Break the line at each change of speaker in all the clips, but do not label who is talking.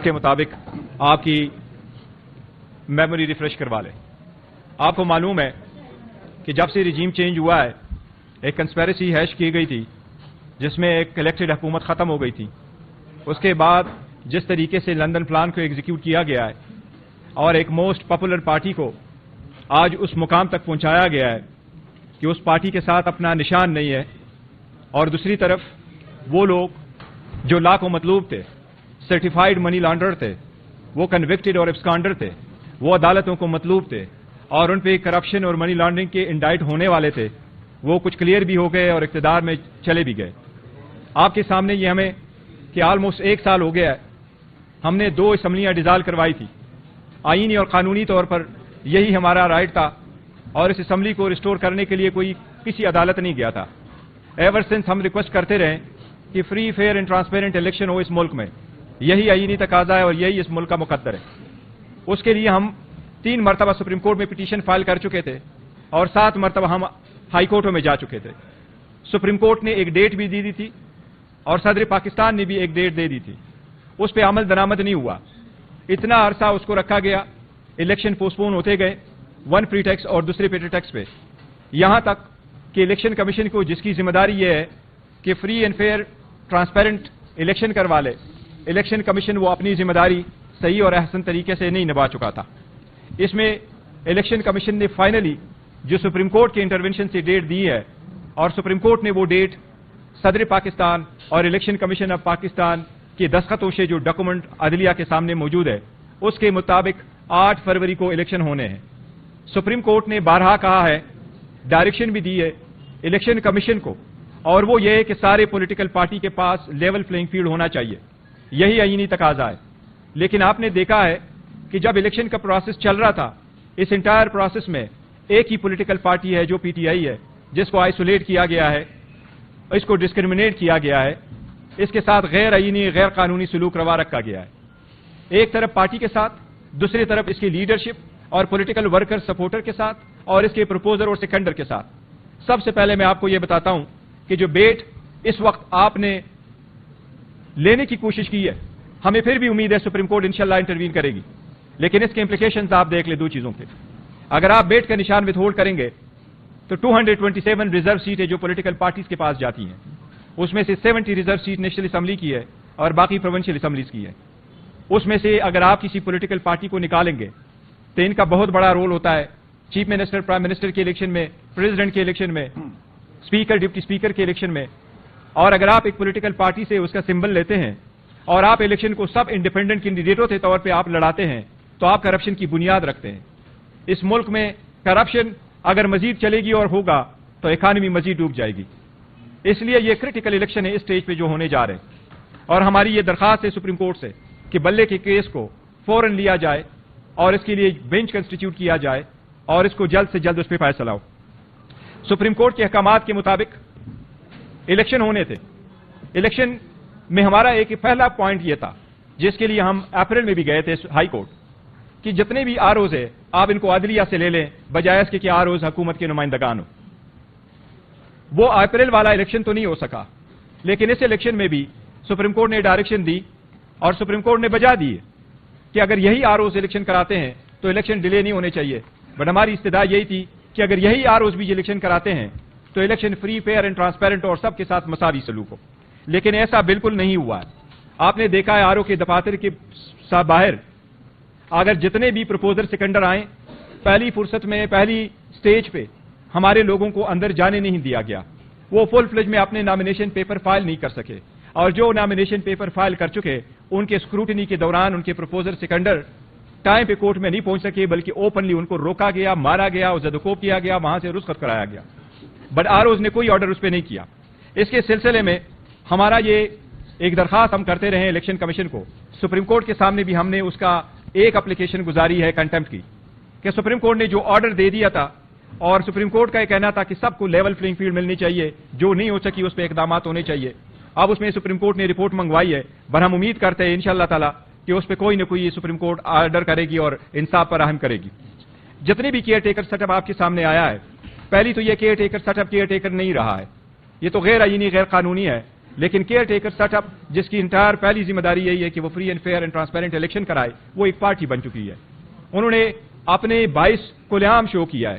کے مطابق آپ کی میموری ریفریش کروا لیں. آپ کو معلوم ہے کہ جب سے رجیم چینج ہوا ہے ایک کنسپیریسی ہیش کی گئی تھی جس میں ایک الیکٹڈ حکومت ختم ہو گئی تھی. اس کے بعد جس طریقے سے لندن پلان کو ایگزیکیوٹ کیا گیا ہے اور ایک موسٹ پاپولر پارٹی کو آج اس مقام تک پہنچایا گیا ہے کہ اس پارٹی کے ساتھ اپنا نشان نہیں ہے، اور دوسری طرف وہ لوگ جو لا کو مطلوب تھے، سرٹیفائیڈ منی لانڈرر تھے، وہ کنوکٹڈ اور ایبسکانڈر تھے، وہ عدالتوں کو مطلوب تھے اور ان پہ کرپشن اور منی لانڈرنگ کے انڈائٹ ہونے والے تھے، وہ کچھ کلیئر بھی ہو گئے اور اقتدار میں چلے بھی گئے. آپ کے سامنے یہ ہمیں کہ آلموسٹ 1 سال ہو گیا ہے ہم نے 2 اسمبلیاں ڈیزالو کروائی تھی. آئینی اور قانونی طور پر یہی ہمارا رائٹ تھا اور اس اسمبلی کو ریسٹور کرنے کے لیے کوئی کسی عدالت نہیں گیا تھا. ایور سنس ہم ریکویسٹ کرتے رہے کہ free fair and transparent election ہو اس ملک میں. یہی آئینی تقاضا ہے اور یہی اس ملک کا مقدر ہے. اس کے لیے ہم 3 مرتبہ سپریم کورٹ میں پٹیشن فائل کر چکے تھے اور 7 مرتبہ ہم ہائی کورٹوں میں جا چکے تھے. سپریم کورٹ نے ایک ڈیٹ بھی دی تھی اور صدر پاکستان نے بھی ایک ڈیٹ دے دی تھی. اس پہ عمل درآمد نہیں ہوا. اتنا عرصہ اس کو رکھا گیا، الیکشن پوسٹپون ہوتے گئے، ون پری ٹیکس اور دوسرے پری ٹیکس پہ، یہاں تک کہ الیکشن کمیشن کو جس کی ذمہ داری یہ ہے کہ free and fair transparent election کروا لے، الیکشن کمیشن وہ اپنی ذمہ داری صحیح اور احسن طریقے سے نہیں نبھا چکا تھا. اس میں الیکشن کمیشن نے فائنلی جو سپریم کورٹ کے انٹروینشن سے ڈیٹ دی ہے اور سپریم کورٹ نے وہ ڈیٹ صدر پاکستان اور الیکشن کمیشن آف پاکستان کے دستخطوں سے جو ڈاکومنٹ عدلیہ کے سامنے موجود ہے اس کے مطابق 8 فروری کو الیکشن ہونے ہیں. سپریم کورٹ نے بارہا کہا ہے، ڈائریکشن بھی دی ہے الیکشن کمیشن کو، اور وہ یہ ہے کہ سارے پولیٹیکل پارٹی کے پاس لیول پلینگ فیلڈ ہونا چاہیے. یہی آئینی تقاضا ہے. لیکن آپ نے دیکھا ہے کہ جب الیکشن کا پروسیس چل رہا تھا اس انٹائر پروسیس میں ایک ہی پولیٹیکل پارٹی ہے جو پی ٹی آئی ہے، جس کو آئسولیٹ کیا گیا ہے، اس کو ڈسکریمنیٹ کیا گیا ہے، اس کے ساتھ غیر آئینی غیر قانونی سلوک روا رکھا گیا ہے. ایک طرف پارٹی کے ساتھ، دوسری طرف اس کی لیڈرشپ اور پولیٹیکل ورکر سپورٹر کے ساتھ اور اس کے پروپوزر اور سیکنڈر کے ساتھ. سب سے پہلے میں آپ کو یہ بتاتا ہوں کہ جو بیٹ اس وقت آپ نے لینے کی کوشش کی ہے، ہمیں پھر بھی امید ہے سپریم کورٹ انشاءاللہ انٹروین کرے گی، لیکن اس کے امپلیکیشنز آپ دیکھ لیں 2 چیزوں کے. اگر آپ بیٹ کا نشان وتھ ہولڈ کریں گے تو 227 ریزرو سیٹیں جو پولیٹیکل پارٹیز کے پاس جاتی ہیں، اس میں سے 70 ریزرو سیٹ نیشنل اسمبلی کی ہے اور باقی پروونشل اسمبلیز کی ہے. اس میں سے اگر آپ کسی پولیٹیکل پارٹی کو نکالیں گے تو ان کا بہت بڑا رول ہوتا ہے چیف منسٹر، پرائم منسٹر کے الیکشن میں، پریزیڈنٹ کے الیکشن میں، اسپیکر، ڈپٹی اسپیکر کے الیکشن میں. اور اگر آپ ایک پولیٹیکل پارٹی سے اس کا سمبل لیتے ہیں اور آپ الیکشن کو سب انڈیپینڈنٹ کینڈیڈیٹوں کے طور پہ آپ لڑاتے ہیں تو آپ کرپشن کی بنیاد رکھتے ہیں. اس ملک میں کرپشن اگر مزید چلے گی اور ہوگا تو اکانومی مزید ڈوب جائے گی. اس لیے یہ کرٹیکل الیکشن ہے اس سٹیج پہ جو ہونے جا رہے ہیں، اور ہماری یہ درخواست ہے سپریم کورٹ سے کہ بلے کے کیس کو فوراً لیا جائے اور اس کے لیے بینچ کنسٹیٹیوٹ کیا جائے اور اس کو جلد سے جلد اس پہ فیصلہ ہو. سپریم کورٹ کے احکامات کے مطابق الیکشن ہونے تھے. الیکشن میں ہمارا ایک پہلا پوائنٹ یہ تھا جس کے لیے ہم اپریل میں بھی گئے تھے ہائی کورٹ کہ جتنے بھی آر اوز ہیں آپ ان کو عدلیہ سے لے لیں بجائے اس کے کہ آر اوز حکومت کے نمائندگان ہو. وہ اپریل والا الیکشن تو نہیں ہو سکا، لیکن اس الیکشن میں بھی سپریم کورٹ نے ڈائریکشن دی اور سپریم کورٹ نے بجا دی کہ اگر یہی آر اوز الیکشن کراتے ہیں تو الیکشن ڈیلے نہیں ہونے چاہیے. بٹ ہماری استدعا یہی تھی کہ اگر یہی آر اوز بھی الیکشن کراتے ہیں تو election free, fair and transparent اور سب کے ساتھ مساوی سلوک ہو. لیکن ایسا بالکل نہیں ہوا. آپ نے دیکھا ہے آر او کے دفاتر کے باہر اگر جتنے بھی پروپوزر سیکنڈر آئیں پہلی فرصت میں پہلی سٹیج پہ ہمارے لوگوں کو اندر جانے نہیں دیا گیا. وہ فل فلیج میں اپنے نامینیشن پیپر فائل نہیں کر سکے، اور جو نامینیشن پیپر فائل کر چکے ان کے اسکروٹنی کے دوران ان کے پروپوزر سیکنڈر ٹائم پہ کورٹ میں نہیں پہنچ سکے، بلکہ اوپنلی ان کو روکا گیا، مارا گیا، زدوکوب کیا گیا، وہاں سے رخصت کرایا گیا. بٹ آر اوز نے کوئی آرڈر اس پہ نہیں کیا. اس کے سلسلے میں ہمارا یہ ایک درخواست ہم کرتے رہے الیکشن کمیشن کو. سپریم کورٹ کے سامنے بھی ہم نے اس کا ایک اپلیکیشن گزاری ہے کنٹمپٹ کی کہ سپریم کورٹ نے جو آرڈر دے دیا تھا، اور سپریم کورٹ کا یہ کہنا تھا کہ سب کو لیول پلینگ فیلڈ ملنی چاہیے، جو نہیں ہو سکی اس پہ اقدامات ہونے چاہیے. اب اس میں سپریم کورٹ نے رپورٹ منگوائی ہے، پر ہم امید کرتے ہیں انشاءاللہ تعالی کہ اس پہ کوئی نہ کوئی سپریم کورٹ آرڈر کرے گی اور انصاف فراہم کرے گی. جتنے بھی کیئر ٹیکر سیٹ اپ آپ کے سامنے آیا ہے، پہلی تو یہ caretaker setup caretaker نہیں رہا ہے، یہ تو غیر آئینی غیر قانونی ہے. لیکن کیئر ٹیکر سیٹ اپ جس کی انٹائر پہلی ذمہ داری یہی ہے کہ وہ free and fair and transparent election کرائے، وہ ایک پارٹی بن چکی ہے. انہوں نے اپنے 22 کھلعام شو کیا ہے،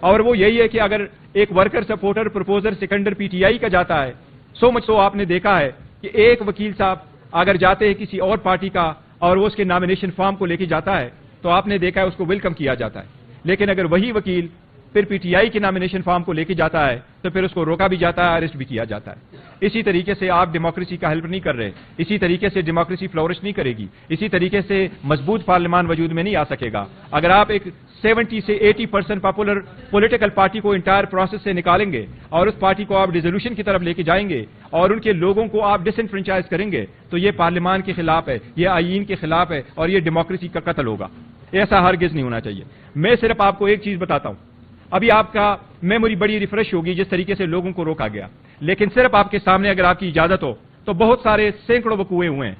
اور وہ یہی ہے کہ اگر ایک worker supporter proposer seconder P T I کا جاتا ہے، سو مچ تو آپ نے دیکھا ہے کہ ایک وکیل صاحب اگر جاتے ہیں کسی اور پارٹی کا اور وہ اس کے نامینیشن فارم کو لے کے جاتا ہے تو آپ نے دیکھا ہے اس کو ویلکم کیا جاتا ہے. لیکن اگر وہی وکیل پھر پی ٹی آئی کے نامینیشن فارم کو لے کے جاتا ہے تو پھر اس کو روکا بھی جاتا ہے، اریسٹ بھی کیا جاتا ہے. اسی طریقے سے آپ ڈیموکریسی کا ہیلپ نہیں کر رہے، اسی طریقے سے ڈیموکریسی فلورش نہیں کرے گی، اسی طریقے سے مضبوط پارلیمان وجود میں نہیں آ سکے گا اگر آپ ایک 70 سے 80% پاپولر پولیٹیکل پارٹی کو انٹائر پروسیس سے نکالیں گے اور اس پارٹی کو آپ ڈیزولوشن کی طرف لے کے جائیں گے اور ان کے لوگوں کو آپ ڈس انفرنچائز کریں گے تو یہ پارلیمان کے خلاف ہے، یہ آئین کے خلاف ہے اور یہ ڈیموکریسی کا قتل ہوگا. ایسا ہرگز نہیں ہونا چاہیے. میں صرف آپ کو ایک چیز بتاتا ہوں، ابھی آپ کا میموری بڑی ریفریش ہوگی جس طریقے سے لوگوں کو روکا گیا، لیکن صرف آپ کے سامنے اگر آپ کی اجازت ہو تو بہت سارے سینکڑوں وقوعے ہوئے ہیں،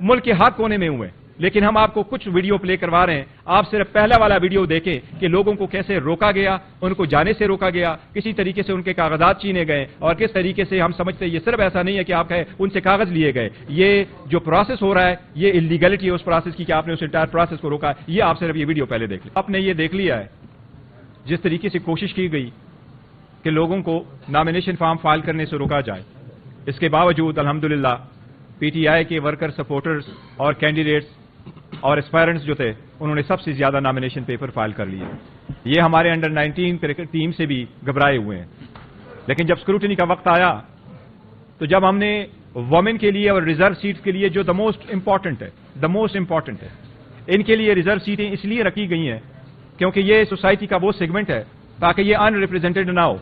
ملک کے ہر کونے میں ہوئے ہیں، لیکن ہم آپ کو کچھ ویڈیو پلے کروا رہے ہیں. آپ صرف پہلا والا ویڈیو دیکھیں کہ لوگوں کو کیسے روکا گیا، ان کو جانے سے روکا گیا، کسی طریقے سے ان کے کاغذات چھینے گئے اور کس طریقے سے ہم سمجھتے ہیں یہ صرف ایسا نہیں ہے کہ آپ ان سے کاغذ لیے گئے، یہ جو پروسیس ہو رہا ہے یہ انلیگلٹی ہے اس پروسیس کی کہ آپ نے اس انٹائر پروسیس کو روکا. یہ آپ صرف یہ ویڈیو پہلے دیکھ لیں. آپ نے یہ دیکھ لیا ہے جس طریقے سے کوشش کی گئی کہ لوگوں کو نامینیشن فارم فائل کرنے سے روکا جائے. اس کے باوجود الحمدللہ پی ٹی آئی کے ورکر سپورٹرز اور کینڈیڈیٹس اور اسپائرنٹس جو تھے انہوں نے سب سے زیادہ نامینیشن پیپر فائل کر لیے. یہ ہمارے انڈر 19 کرکٹ ٹیم سے بھی گھبرائے ہوئے ہیں. لیکن جب اسکروٹنی کا وقت آیا تو جب ہم نے وومن کے لیے اور ریزرو سیٹس کے لیے جو دا موسٹ امپورٹنٹ ہے ان کے لیے ریزرو سیٹیں اس لیے رکھی گئی ہیں کیونکہ یہ سوسائٹی کا وہ سیگمنٹ ہے تاکہ یہ ان ریپرزینٹیڈ نہ ہو.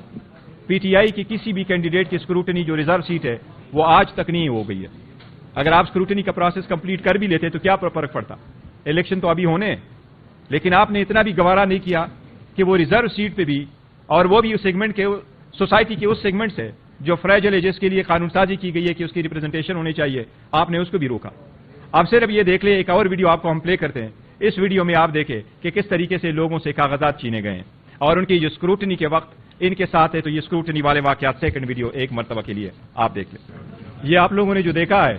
پی ٹی آئی کی کسی بھی کینڈیڈیٹ کی اسکروٹنی جو ریزرو سیٹ ہے وہ آج تک نہیں ہو گئی ہے. اگر آپ اسکروٹنی کا پروسیس کمپلیٹ کر بھی لیتے تو کیا فرق پڑتا؟ الیکشن تو ابھی ہونے ہیں، لیکن آپ نے اتنا بھی گوارا نہیں کیا کہ وہ ریزرو سیٹ پہ بھی، اور وہ بھی اس سیگمنٹ کے سوسائٹی کے اس سیگمنٹ سے جو فریجل ہے، جس کے لیے قانون سازی کی گئی ہے کہ اس کی ریپرزنٹیشن ہونی چاہیے، آپ نے اس کو بھی روکا. آپ صرف یہ دیکھ لیں، ایک اور ویڈیو آپ کو ہم پلے کرتے ہیں. اس ویڈیو میں آپ دیکھیں کہ کس طریقے سے لوگوں سے کاغذات چھینے گئے ہیں اور ان کی جو اسکروٹنی کے وقت ان کے ساتھ ہے. تو یہ اسکروٹنی والے واقعات سیکنڈ ویڈیو ایک مرتبہ کے لیے آپ دیکھ لیں. یہ آپ لوگوں نے جو دیکھا ہے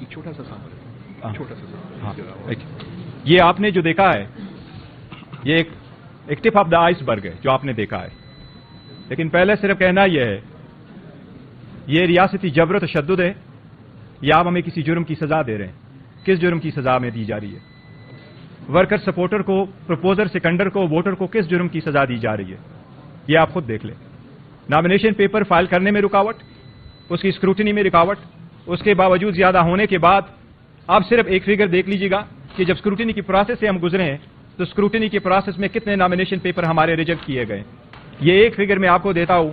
چھوٹا سا
یہ آپ نے جو دیکھا ہے یہ ایک ٹپ آف دا آئس برگ ہے جو آپ نے دیکھا ہے. لیکن پہلے صرف کہنا یہ ہے یہ ریاستی جبر و تشدد ہے یا آپ ہمیں کسی جرم کی سزا دے رہے ہیں؟ کس جرم کی سزا میں دی جا رہی ہے؟ ورکر سپورٹر کو، پرپوزر سیکنڈر کو، ووٹر کو کس جرم کی سزا دی جا رہی ہے؟ یہ آپ خود دیکھ لیں. نامینیشن پیپر فائل کرنے میں رکاوٹ، اس کی اسکروٹنی میں رکاوٹ، اس کے باوجود زیادہ ہونے کے بعد آپ صرف ایک فگر دیکھ لیجیے گا کہ جب اسکروٹنی کی پروسیس سے ہم گزرے ہیں تو اسکروٹنی کے پروسیس میں کتنے نامینیشن پیپر ہمارے ریجیکٹ کیے گئے. یہ ایک فگر میں آپ کو دیتا ہوں.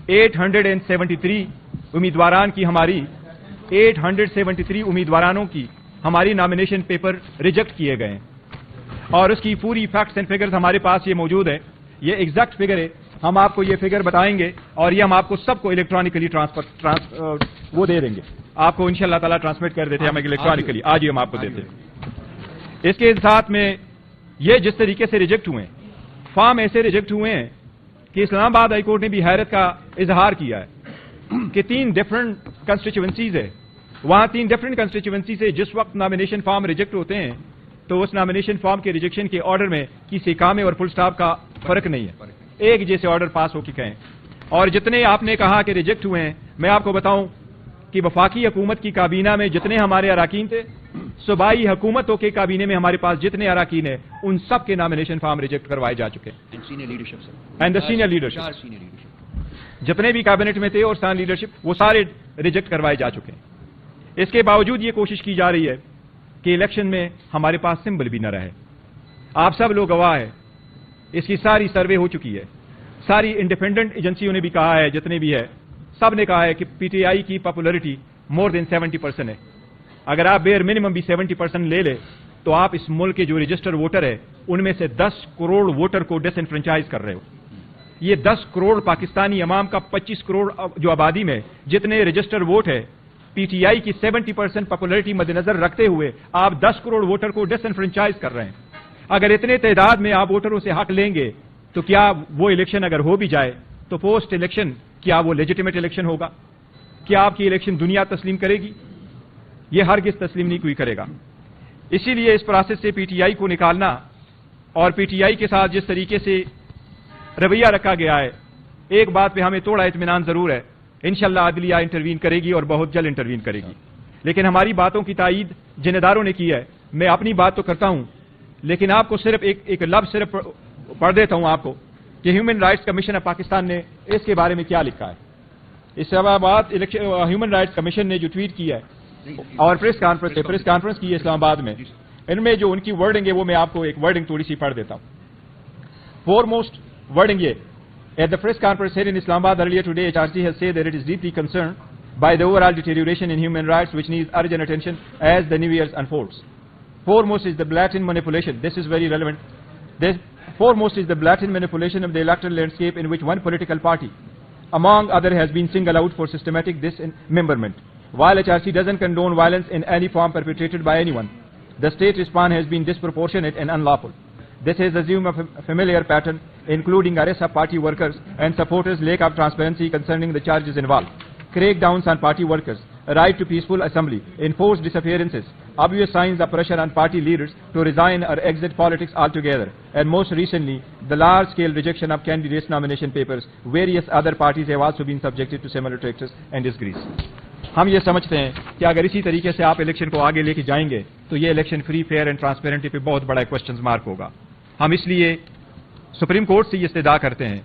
873 امیدواران کی ہماری 873 امیدوارانوں کی ہماری نامینیشن پیپر ریجیکٹ کیے گئے ہیں اور اس کی پوری فیکٹس اینڈ فگرز ہمارے پاس یہ موجود ہے. یہ ایگزیکٹ فگر ہے. ہم آپ کو یہ فگر بتائیں گے اور یہ ہم آپ کو سب کو الیکٹرانکلی وہ دے دیں گے. آپ کو انشاءاللہ تعالیٰ ٹرانسمٹ کر دیتے ہیں ہم الیکٹرانکلی. آج ہی ہم آپ کو دیتے ہیں. اس کے ساتھ میں یہ جس طریقے سے ریجیکٹ ہوئے ہیں، فارم ایسے ریجیکٹ ہوئے ہیں کہ اسلام آباد ہائی کورٹ نے بھی حیرت کا اظہار کیا ہے کہ 3 ڈفرنٹ کنسٹیچوئنسیز ہے. وہاں 3 ڈفرنٹ کنسٹیچوئنسی سے جس وقت نامینیشن فارم ریجیکٹ ہوتے ہیں تو اس نامینیشن فارم کے ریجیکشن کے آرڈر میں کسی کامے اور فل سٹاپ کا فرق نہیں ہے، ایک جیسے آرڈر پاس ہو کے کہیں. اور جتنے آپ نے کہا کہ ریجیکٹ ہوئے ہیں، میں آپ کو بتاؤں کہ وفاقی حکومت کی کابینہ میں جتنے ہمارے اراکین تھے، صوبائی حکومتوں کے کابینے میں ہمارے پاس جتنے اراکین ہیں ان سب کے نامینیشن فارم ریجیکٹ کروائے جا چکے ہیں. اینڈ دا سینئر لیڈرشپ جتنے بھی کابینٹ میں تھے اور سان لیڈرشپ وہ سارے ریجیکٹ کروائے جا چکے ہیں. اس کے باوجود یہ کوشش کی جا رہی ہے کہ الیکشن میں ہمارے پاس سمبل بھی نہ رہے. آپ سب لوگ گواہ ہیں، اس کی ساری سروے ہو چکی ہے. ساری انڈیپینڈنٹ ایجنسیوں نے بھی کہا ہے، جتنے بھی ہے سب نے کہا ہے کہ پی ٹی آئی کی پاپولرٹی مور دین 70% ہے. اگر آپ بیئر منیمم بھی 70% لے لے تو آپ اس ملک کے جو رجسٹر ووٹر ہے ان میں سے 10 کروڑ ووٹر کو ڈس انفرنچائز کر رہے ہو. یہ 10 کروڑ پاکستانی عوام کا 25 کروڑ جو آبادی میں جتنے رجسٹر ووٹ ہے، پی ٹی آئی کی 70% پاپولرٹی مد نظر رکھتے ہوئے آپ 10 کروڑ ووٹر کو ڈس انفرنچائز کر رہے ہیں. اگر اتنے تعداد میں آپ ووٹروں سے حق لیں گے تو کیا وہ الیکشن اگر ہو بھی جائے تو پوسٹ الیکشن کیا وہ لیجیٹیمیٹ الیکشن ہوگا؟ کیا آپ کی الیکشن دنیا تسلیم کرے گی؟ یہ ہرگز تسلیم نہیں کوئی کرے گا. اسی لیے اس پروسیس سے پی ٹی آئی کو نکالنا اور پی ٹی آئی کے ساتھ جس طریقے سے رویہ رکھا گیا ہے، ایک بات پہ ہمیں تھوڑا اطمینان ضرور ہے، انشاءاللہ عدلیہ انٹروین کرے گی اور بہت جلد انٹروین کرے گی. لیکن ہماری باتوں کی تائید جن اداروں نے کی ہے، میں اپنی بات تو کرتا ہوں لیکن آپ کو صرف ایک لفظ صرف پڑھ دیتا ہوں آپ کو کہ human rights commission of Pakistan نے اس کے بارے میں کیا لکھا ہے. اسلام آباد ہیومن رائٹس کمیشن نے جو ٹویٹ کیا ہے اور پریس کانفرنس کی ہے اسلام آباد میں، ان میں جو ان کی ورڈنگ ہے وہ میں آپ کو ایک ورڈنگ تھوڑی سی پڑھ دیتا ہوں. فور موسٹ ورڈنگ یہ: At the press conference held in Islamabad earlier today, HRC has said that it is deeply concerned by the overall deterioration in human rights which needs urgent attention as the new year unfolds. Foremost is the blatant manipulation. This is very relevant. Foremost is the blatant manipulation of the electoral landscape in which one political party, among others, has been singled out for systematic dismemberment. While HRC doesn't condone violence in any form perpetrated by anyone, the state response has been disproportionate and unlawful. This has assumed a familiar pattern, including arrests of party workers and supporters, lack of transparency concerning the charges involved, crackdowns on party workers, right to peaceful assembly, enforced disappearances, obvious signs of pressure on party leaders to resign or exit politics altogether, and most recently, the large-scale rejection of candidates' nomination papers. Various other parties have also been subjected to similar practices and disgrace. ہم یہ سمجھتے ہیں کہ اگر اسی طریقے سے آپ الیکشن کو آگے لے کے جائیں گے تو یہ الیکشن فری، فیئر اینڈ ٹرانسپیرنٹی پہ بہت بڑا کوشچن مارک ہوگا. ہم اس لیے سپریم کورٹ سے یہ استدعا کرتے ہیں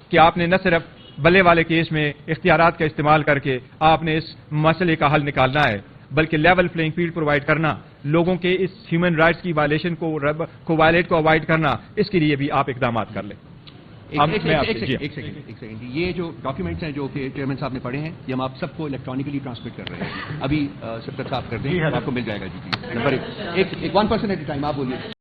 کہ آپ نے نہ صرف بلے والے کیس میں اختیارات کا استعمال کر کے آپ نے اس مسئلے کا حل نکالنا ہے، بلکہ لیول پلینگ فیلڈ پرووائڈ کرنا، لوگوں کے اس ہیومن رائٹس کی وائلیشن کو وائلیٹ کو اوائڈ کرنا، اس کے لیے بھی آپ اقدامات کر لیں.
ایک سیکنڈ، یہ جو ڈاکیومنٹس ہیں جو کہ چیئرمین صاحب نے پڑھے ہیں، یہ ہم آپ سب کو الیکٹرانکلی ٹرانسمٹ کر رہے ہیں. ابھی سبقت صاحب کر دیں، آپ کو مل جائے گا. جی نمبر ایک 1% ایٹ اے ٹائم آپ بولیے.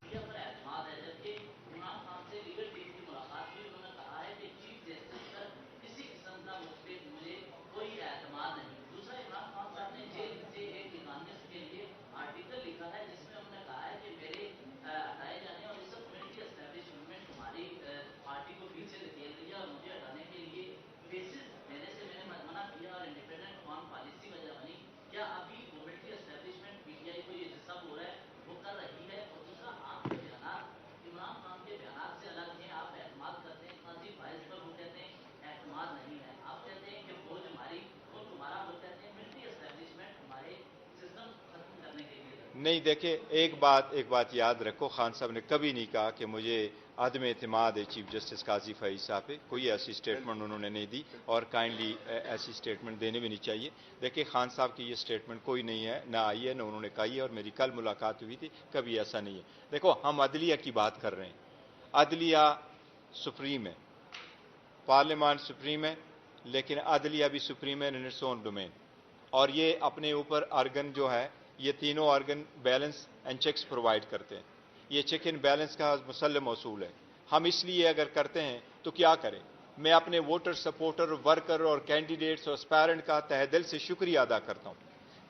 نہیں دیکھیں، ایک بات یاد رکھو، خان صاحب نے کبھی نہیں کہا کہ مجھے عدم اعتماد ہے چیف جسٹس قاضی فائز صاحب پہ. کوئی ایسی سٹیٹمنٹ انہوں نے نہیں دی اور کائنڈلی ایسی سٹیٹمنٹ دینے بھی نہیں چاہیے. دیکھیں خان صاحب کی یہ سٹیٹمنٹ کوئی نہیں ہے، نہ آئی ہے، نہ انہوں نے کہی ہے، اور میری کل ملاقات ہوئی تھی، کبھی ایسا نہیں ہے. دیکھو ہم عدلیہ کی بات کر رہے ہیں، عدلیہ سپریم ہے، پارلیمان سپریم ہے، لیکن عدلیہ بھی سپریم ہے ان اٹس اون ڈومین. اور یہ اپنے اوپر آرگن جو ہے، یہ تینوں organ balance and checks provide کرتے ہیں. یہ چیک اینڈ بیلنس کا مسلم اصول ہے. ہم اس لیے اگر کرتے ہیں تو کیا کریں؟ میں اپنے ووٹر، سپورٹر، ورکر اور کینڈیڈیٹس اور اسپائرنٹ کا تہ دل سے شکریہ ادا کرتا ہوں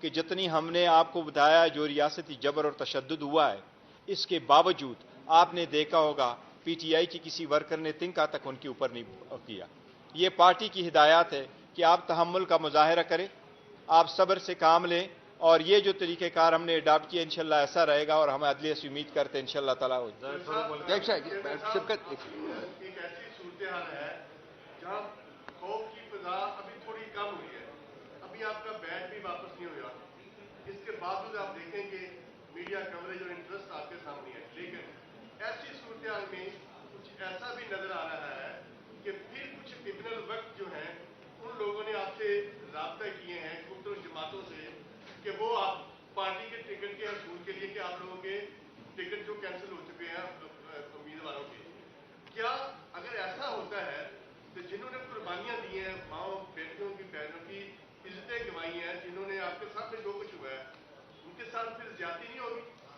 کہ جتنی ہم نے آپ کو بتایا جو ریاستی جبر اور تشدد ہوا ہے، اس کے باوجود آپ نے دیکھا ہوگا پی ٹی آئی کی کسی ورکر نے تنکا تک ان کے اوپر نہیں کیا. یہ پارٹی کی ہدایات ہے کہ آپ تحمل کا مظاہرہ کریں، آپ صبر سے کام لیں، اور یہ جو طریقہ کار ہم نے اڈاپٹ کیا انشاءاللہ ایسا رہے گا، اور ہم عدلیہ سے امید کرتے ہیں انشاءاللہ تعالیٰ.
ایک
ایسی صورتحال ہے جہاں خوف کی فضا ابھی تھوڑی کم ہوئی ہے، ابھی آپ کا بیچ بھی واپس نہیں ہوا. اس کے باوجود آپ دیکھیں کہ میڈیا کوریج اور انٹرسٹ آپ کے سامنے ہے، لیکن ایسی صورتحال میں کچھ ایسا بھی نظر آ رہا ہے کہ پھر کچھ ابن الوقت جو ہیں ان لوگوں نے آپ سے رابطہ کیے ہیں مختلف جماعتوں سے کہ وہ آپ پارٹی کے ٹکٹ کے حصول کے لیے کہ آپ لوگوں کے ٹکٹ جو کینسل ہو چکے ہیں امیدواروں کے، کیا اگر ایسا ہوتا ہے تو جنہوں نے قربانیاں دی ہیں، ماؤں بیٹیوں کی، بہنوں کی عزتیں گنوائی ہیں، جنہوں نے آپ کے ساتھ میں جو کچھ ہوا ہے، ان کے ساتھ پھر زیادتی نہیں ہوگی؟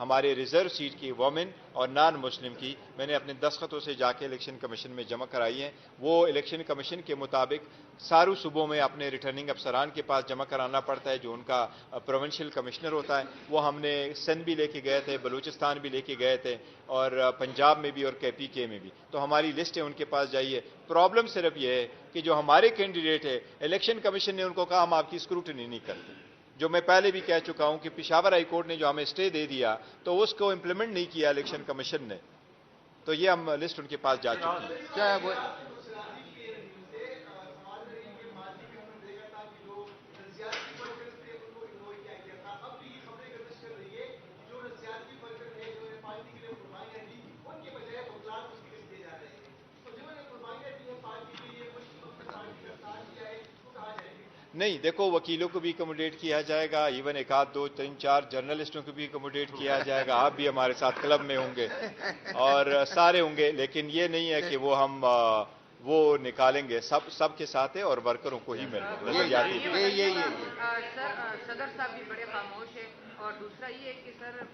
ہمارے ریزرو سیٹ کی وومن اور نان مسلم کی میں نے اپنے دستخطوں سے جا کے الیکشن کمیشن میں جمع کرائی ہیں. وہ الیکشن کمیشن کے مطابق ساروں صوبوں میں اپنے ریٹرننگ افسران کے پاس جمع کرانا پڑتا ہے جو ان کا پروونشل کمشنر ہوتا ہے. وہ ہم نے سندھ بھی لے کے گئے تھے, بلوچستان بھی لے کے گئے تھے, اور پنجاب میں بھی اور کے پی کے میں بھی. تو ہماری لسٹ ہے, ان کے پاس جائیے. پرابلم صرف یہ ہے کہ جو ہمارے کینڈیڈیٹ ہے الیکشن کمیشن نے ان کو کہا ہم آپ کی اسکروٹنی نہیں کرتے, جو میں پہلے بھی کہہ چکا ہوں کہ پشاور ہائی کورٹ نے جو ہمیں اسٹے دے دیا تو اس کو امپلیمنٹ نہیں کیا الیکشن کمیشن نے. تو یہ ہم لسٹ ان کے پاس جا چکی ہے. نہیں, دیکھو وکیلوں کو بھی اکوموڈیٹ کیا جائے گا, ایون ایک آدھ دو تین چار جرنلسٹوں کو بھی اکوموڈیٹ کیا جائے گا. آپ بھی ہمارے ساتھ کلب میں ہوں گے اور سارے ہوں گے, لیکن یہ نہیں ہے کہ وہ نکالیں گے. سب کے ساتھ ہے اور ورکروں کو ہی مل رہا ہے.
سر صدر صاحب بھی بڑے خاموش ہیں, اور دوسرا یہ ہے کہ سر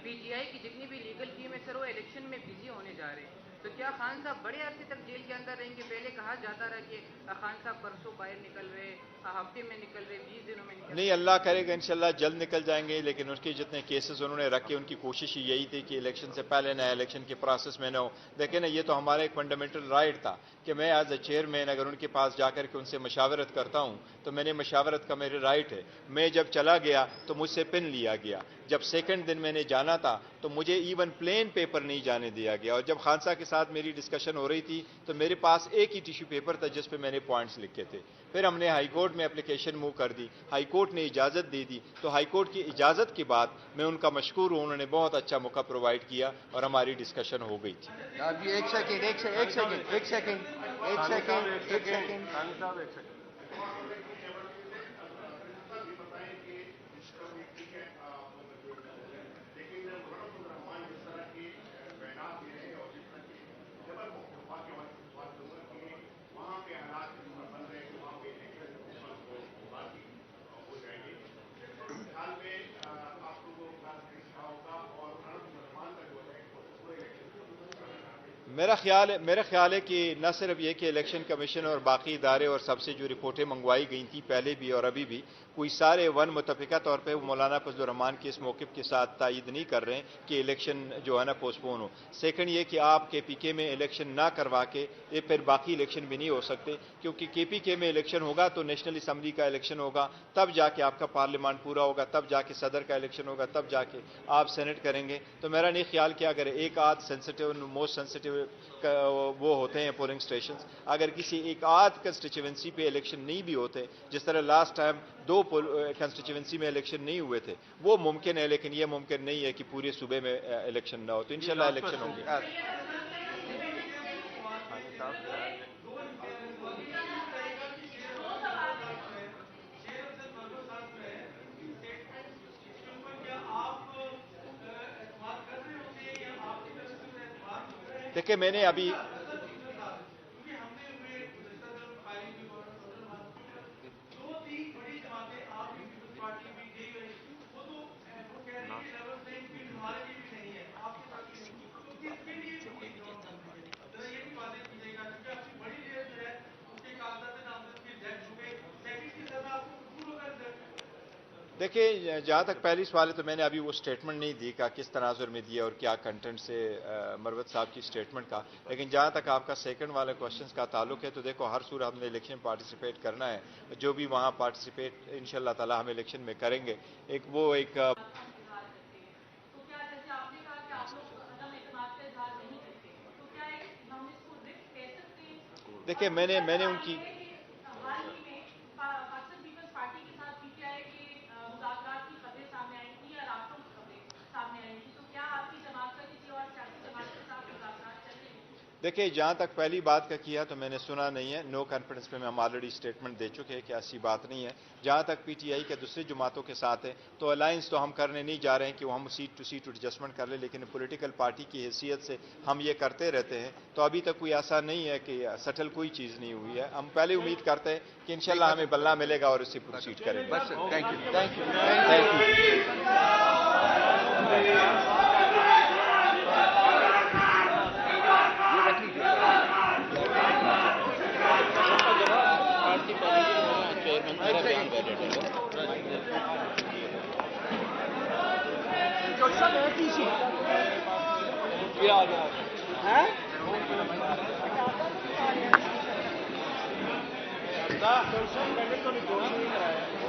پی ٹی آئی کی جتنی بھی لیگل ٹیم ہے سر وہ الیکشن میں بزی ہونے جا رہے ہیں. تو کیا خان صاحب بڑے عرصے تک جیل کے اندر رہیں گے؟ پہلے کہا جاتا رہا کہ خان صاحب پرسوں باہر نکل رہے, ہفتے میں نکل رہے, 20 دنوں میں نکل رہے.
نہیں, اللہ کرے گا انشاءاللہ جلد نکل جائیں گے, لیکن ان کے جتنے کیسز انہوں نے رکھے ان کی کوشش یہی تھی کہ الیکشن سے پہلے نہ الیکشن کے پروسیس میں نہ ہو. دیکھیں نا, یہ تو ہمارا ایک فنڈامنٹل رائٹ تھا کہ میں ایز اے چیئرمین اگر ان کے پاس جا کر کے ان سے مشاورت کرتا ہوں تو میں نے مشاورت کا میرے رائٹ ہے. میں جب چلا گیا تو مجھ سے پن لیا گیا. جب سیکنڈ دن میں نے جانا تھا تو مجھے ایون پلین پیپر نہیں جانے دیا گیا, اور جب خان صاحب کے ساتھ میری ڈسکشن ہو رہی تھی تو میرے پاس ایک ہی ٹیشو پیپر تھا جس پہ میں نے پوائنٹس لکھے تھے. پھر ہم نے ہائی کورٹ میں اپلیکیشن موو کر دی, ہائی کورٹ نے اجازت دے دی. تو ہائی کورٹ کی اجازت کے بعد میں ان کا مشکور ہوں, انہوں نے بہت اچھا موقع پرووائڈ کیا اور ہماری ڈسکشن ہو گئی تھی.
ایک سیکنڈ
میرا خیال ہے کہ نہ صرف یہ کہ الیکشن کمیشن اور باقی ادارے اور سب سے جو رپورٹیں منگوائی گئی تھیں پہلے بھی اور ابھی بھی, کوئی سارے متفقہ طور پہ مولانا فضل الرحمان کے اس موقف کے ساتھ تائید نہیں کر رہے ہیں کہ الیکشن جو ہے نا پوسٹ پون ہو. سیکنڈ یہ کہ آپ کے پی کے میں الیکشن نہ کروا کے یہ پھر باقی الیکشن بھی نہیں ہو سکتے, کیونکہ کے پی کے میں الیکشن ہوگا تو نیشنل اسمبلی کا الیکشن ہوگا, تب جا کے آپ کا پارلیمان پورا ہوگا, تب جا کے صدر کا الیکشن ہوگا, تب جا کے آپ سینٹ کریں گے. تو میرا نہیں خیال کہ اگر ایک آدھ سینسٹیو موسٹ سینسٹیو وہ ہوتے ہیں پولنگ اسٹیشنز, اگر کسی ایک آدھ کنسٹیچوئنسی پہ الیکشن نہیں بھی ہوتے, جس طرح لاسٹ ٹائم 2 کنسٹیچوئنسی میں الیکشن نہیں ہوئے تھے, وہ ممکن ہے, لیکن یہ ممکن نہیں ہے کہ پورے صوبے میں الیکشن نہ ہو. تو انشاءاللہ الیکشن ہوں گے. دیکھیں میں نے ابھی دیکھیں جہاں تک پہلی سوال ہے تو میں نے ابھی وہ سٹیٹمنٹ نہیں دی کہ کس تناظر میں دیا اور کیا کنٹینٹ سے مروت صاحب کی سٹیٹمنٹ کا. لیکن جہاں تک آپ کا سیکنڈ والے کوشچنس کا تعلق ہے تو دیکھو ہر صورت ہم نے الیکشن پارٹیسپیٹ کرنا ہے, جو بھی وہاں پارٹیسپیٹ انشاءاللہ تعالی ہم الیکشن میں کریں گے. دیکھیں میں نے ان کی دیکھیں جہاں تک پہلی بات کا کیا تو میں نے سنا نہیں ہے, نو کانفیڈنس میں ہم آلریڈی اسٹیٹمنٹ دے چکے ہیں کہ ایسی بات نہیں ہے. جہاں تک پی ٹی آئی کے دوسری جماعتوں کے ساتھ ہے تو الائنس تو ہم کرنے نہیں جا رہے ہیں کہ وہ ہم سیٹ ٹو سیٹ ایڈجسٹمنٹ کر لیں, لیکن پولیٹیکل پارٹی کی حیثیت سے ہم یہ کرتے رہتے ہیں. تو ابھی تک کوئی ایسا نہیں ہے کہ سٹل کوئی چیز نہیں ہوئی ہے. ہم پہلے امید کرتے ہیں کہ انشاءاللہ ہمیں بلہ ملے گا اور اس سے پروسیڈ کریں گے.
تو نہیں